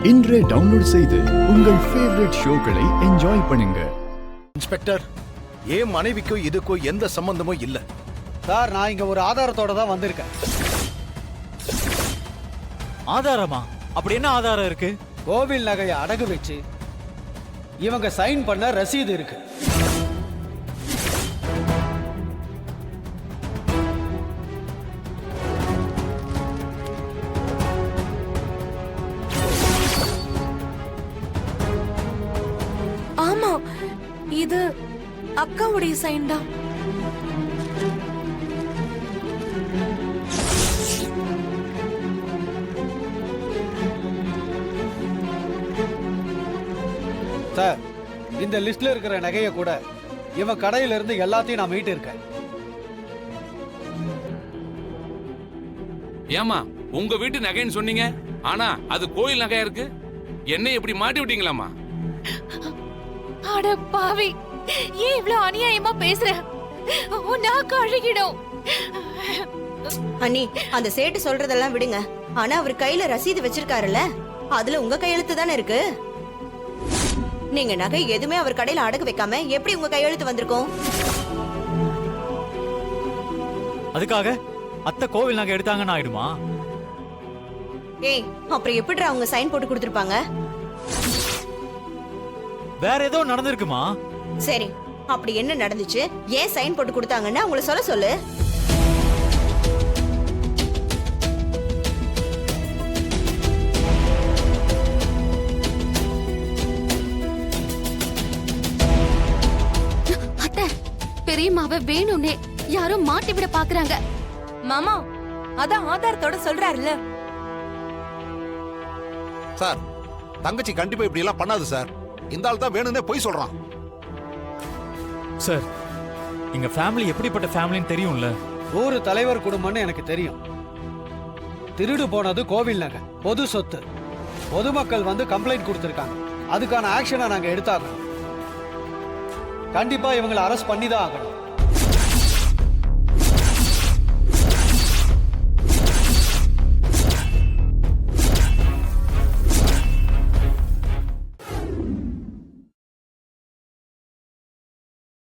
இன்றே டவுன்லோட் செய்து உங்கள் ஃபேவரட் ஷோக்களை என்ஜாய் பண்ணுங்க. இன்ஸ்பெக்டர், ஏன் மனைவிக்கோ இதுக்கோ எந்த சம்பந்தமும் இல்ல சார். நான் இங்க ஒரு ஆதாரத்தோட தான் வந்திருக்கேன். ஆதாரமா? அப்படி என்ன ஆதாரம் இருக்கு? கோவில் நகையை அடகு வச்சு இவங்க சைன் பண்ண ரசீது இருக்கு. ஆமா, இது அக்காவுடைய சைன் தான். சார், இந்த லிஸ்ட்ல இருக்கிற நகையை கூட இவன் கடையில இருந்து எல்லாத்தையும் நான் மீட்டு இருக்கேன். ஏமா உங்க வீட்டு நகைன்னு சொன்னீங்க, ஆனா அது கோயில் நகையா இருக்கு. என்ன இப்படி மாட்டி விட்டீங்களாமா? அட பாவி, ஏன் இவ்ளோ அநியாயமா பேசுற? நாக்கு அழுகிடும். அண்ணி, அந்த சேட்டு சொல்றதெல்லாம் விடுங்க. ஆனா அவர் கையில ரசீது வச்சிருக்காருல்ல, அதுல உங்க கையெழுத்து தானே இருக்கு. நீங்க நகை எதுவுமே அவர் கடையில அடகு வைக்காம எப்படி உங்க கையெழுத்து வந்திருக்கும்? அதுக்காக அத்தை கோவில் நகை எடுத்தாங்கன்னு ஆயிடுமா? ஏய், அப்புறம் எப்படி அவங்க சைன் போட்டு கொடுத்திருப்பாங்க? வேற ஏதோ நடந்திருக்குமா? சரி, அப்படி என்ன நடந்துச்சு, ஏன் சைன் போட்டு கொடுத்தாங்கன்னு அவங்கள சொல்ல சொல்லு. அத்தை, பெரியம்மாவை வேணும்னே யாரோ மாட்டி விட பாக்குறாங்க. மாமா, அதான் ஆதாரத்தோட சொல்றாருல்ல. சார், தங்கச்சி கண்டிப்பா இப்படி எல்லாம் பண்ணாது சார். இந்த ஆள் தான் வேணும்னே போய் சொல்றான். சார், எங்க ஃபேமிலி எப்படிப்பட்ட ஃபேமிலின்னு தெரியும்ல. ஊரு தலைவர் குடும்பம்னு எனக்கு தெரியும். திருடு போனது கோவில் நகை, பொது சொத்து. பொதுமக்கள் வந்து கம்ப்ளைண்ட் கொடுத்திருக்காங்க. அதுக்கான ஆக்ஷனை நாங்க எடுத்தாகணும். கண்டிப்பா இவங்களை அரெஸ்ட் பண்ணி தான் ஆகணும்.